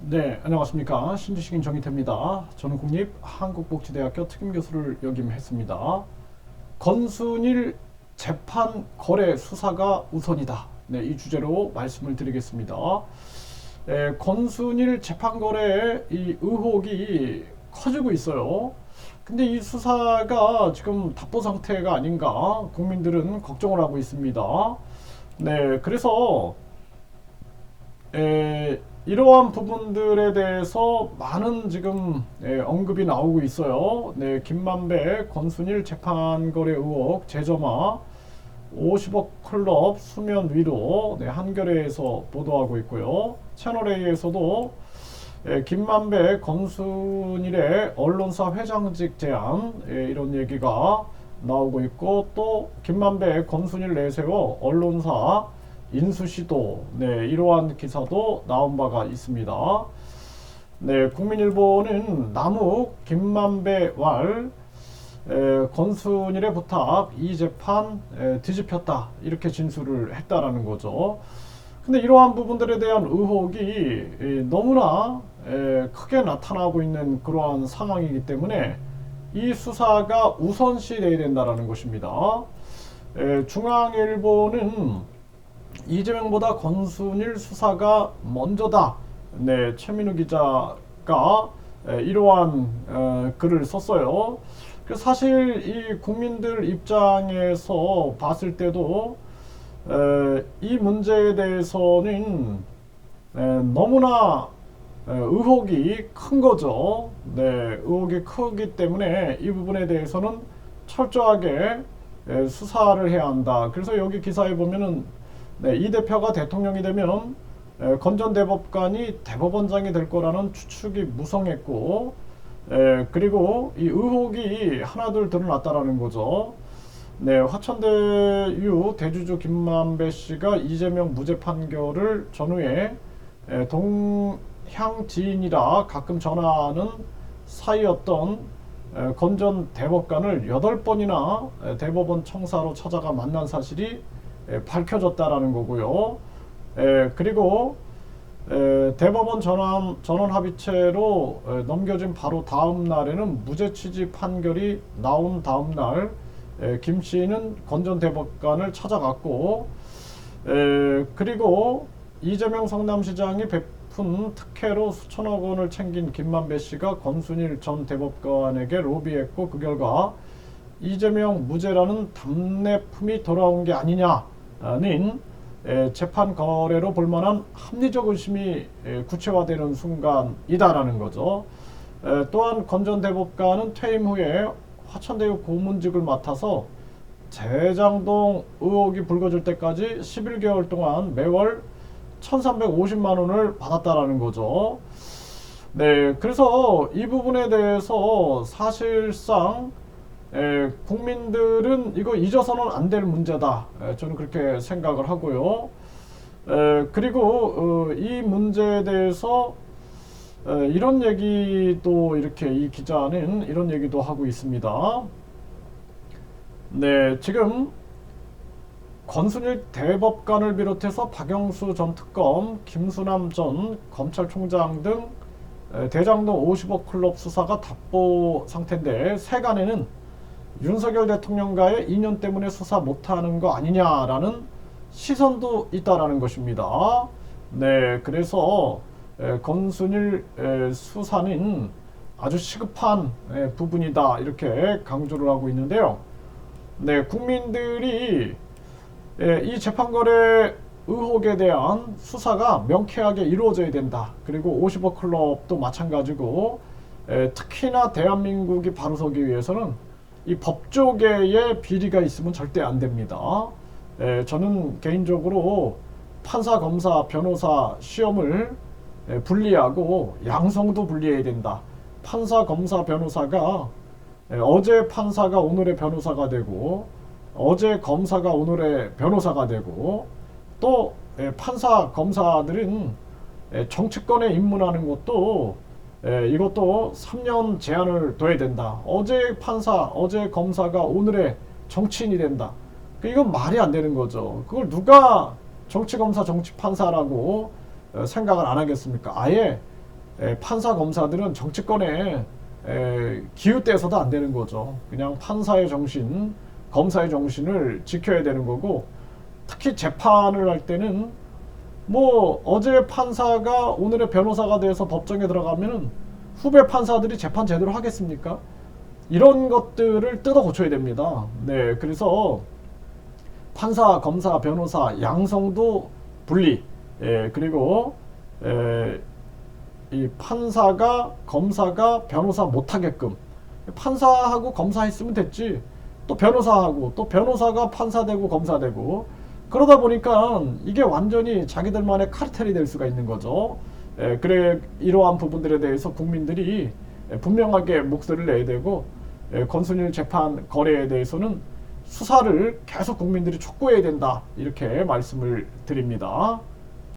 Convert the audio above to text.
네, 안녕하십니까. 신지식인 정희태입니다. 저는 국립한국복지대학교 특임교수를 역임했습니다. 건순일 재판 거래 수사가 우선이다. 네, 이 주제로 말씀을 드리겠습니다. 건순일 재판 거래의 이 의혹이 커지고 있어요. 근데 이 수사가 지금 답보 상태가 아닌가 국민들은 걱정을 하고 있습니다. 네, 그래서 이러한 부분들에 대해서 많은 지금 언급이 나오고 있어요. 네, 김만배, 권순일 재판거래 의혹 재점화 50억 클럽 수면 위로, 네, 한겨레에서 보도하고 있고요. 채널A에서도 김만배, 권순일의 언론사 회장직 제안, 이런 얘기가 나오고 있고, 또 김만배, 권순일 내세워 언론사 인수시도, 네, 이러한 기사도 나온 바가 있습니다. 네, 국민일보는 남욱 김만배 왈 권순일의 부탁 이 재판 뒤집혔다, 이렇게 진술을 했다라는 거죠. 근데 이러한 부분들에 대한 의혹이 너무나 크게 나타나고 있는 그러한 상황이기 때문에 이 수사가 우선시 돼야 된다라는 것입니다. 중앙일보는 이재명보다 권순일 수사가 먼저다. 네, 최민우 기자가 이러한 글을 썼어요. 사실 이 국민들 입장에서 봤을 때도 이 문제에 대해서는 너무나 의혹이 큰 거죠. 네, 의혹이 크기 때문에 이 부분에 대해서는 철저하게 수사를 해야 한다. 그래서 여기 기사에 보면은 이 대표가 대통령이 되면 권 전 대법관이 대법원장이 될 거라는 추측이 무성했고, 그리고 이 의혹이 하나둘 드러났다라는 거죠. 네, 화천대유 대주주 김만배 씨가 이재명 무죄 판결을 전후에 동향 지인이라 가끔 전화하는 사이였던 권 전 대법관을 8번이나 대법원 청사로 찾아가 만난 사실이 밝혀졌다라는 거고요. 그리고 대법원 전원 합의체로 넘겨진 바로 다음 날에는 무죄 취지 판결이 나온 다음 날 김 씨는 권 전 대법관을 찾아갔고, 그리고 이재명 성남시장이 베푼 특혜로 수천억 원을 챙긴 김만배 씨가 권순일 전 대법관에게 로비했고, 그 결과 이재명 무죄라는 답례품이 돌아온 게 아니냐는 재판 거래로 볼만한 합리적 의심이 구체화되는 순간이다라는 거죠. 또한 권 전 대법관은 퇴임 후에 화천대유 고문직을 맡아서 대장동 의혹이 불거질 때까지 11개월 동안 매월 1,350만 원을 받았다라는 거죠. 네, 그래서 이 부분에 대해서 사실상 국민들은 이거 잊어서는 안 될 문제다, 저는 그렇게 생각을 하고요. 그리고 이 문제에 대해서 이런 얘기도, 이렇게 이 기자는 이런 얘기도 하고 있습니다. 네, 지금 권순일 대법관을 비롯해서 박영수 전 특검, 김수남 전 검찰총장 등 대장동 50억 클럽 수사가 답보 상태인데, 세간에는 윤석열 대통령과의 인연 때문에 수사 못하는 거 아니냐라는 시선도 있다라는 것입니다. 네, 그래서 권순일 수사는 아주 시급한 부분이다, 이렇게 강조를 하고 있는데요. 네, 국민들이 이 재판거래 의혹에 대한 수사가 명쾌하게 이루어져야 된다. 그리고 50억 클럽도 마찬가지고, 특히나 대한민국이 바로 서기 위해서는 이 법조계의 비리가 있으면 절대 안 됩니다. 저는 개인적으로 판사, 검사, 변호사 시험을 분리하고 양성도 분리해야 된다. 판사, 검사, 변호사가 어제 판사가 오늘의 변호사가 되고, 어제 검사가 오늘의 변호사가 되고, 또 판사, 검사들은 정치권에 입문하는 것도 이것도 3년 제한을 둬야 된다. 어제 판사, 어제 검사가 오늘의 정치인이 된다. 이건 말이 안 되는 거죠. 그걸 누가 정치검사, 정치판사라고 생각을 안 하겠습니까? 아예 판사 검사들은 정치권에 기웃대서도 안 되는 거죠. 그냥 판사의 정신, 검사의 정신을 지켜야 되는 거고, 특히 재판을 할 때는 뭐 어제 판사가 오늘의 변호사가 돼서 법정에 들어가면은 후배 판사들이 재판 제대로 하겠습니까? 이런 것들을 뜯어 고쳐야 됩니다. 네, 그래서 판사, 검사, 변호사 양성도 분리. 그리고 이 판사가 검사가 변호사 못하게끔, 판사하고 검사 했으면 됐지, 또 변호사하고 또 변호사가 판사 되고 검사 되고, 그러다 보니까 이게 완전히 자기들만의 카르텔이 될 수가 있는 거죠. 그래, 이러한 부분들에 대해서 국민들이 분명하게 목소리를 내야 되고, 권순일 재판 거래에 대해서는 수사를 계속 국민들이 촉구해야 된다, 이렇게 말씀을 드립니다.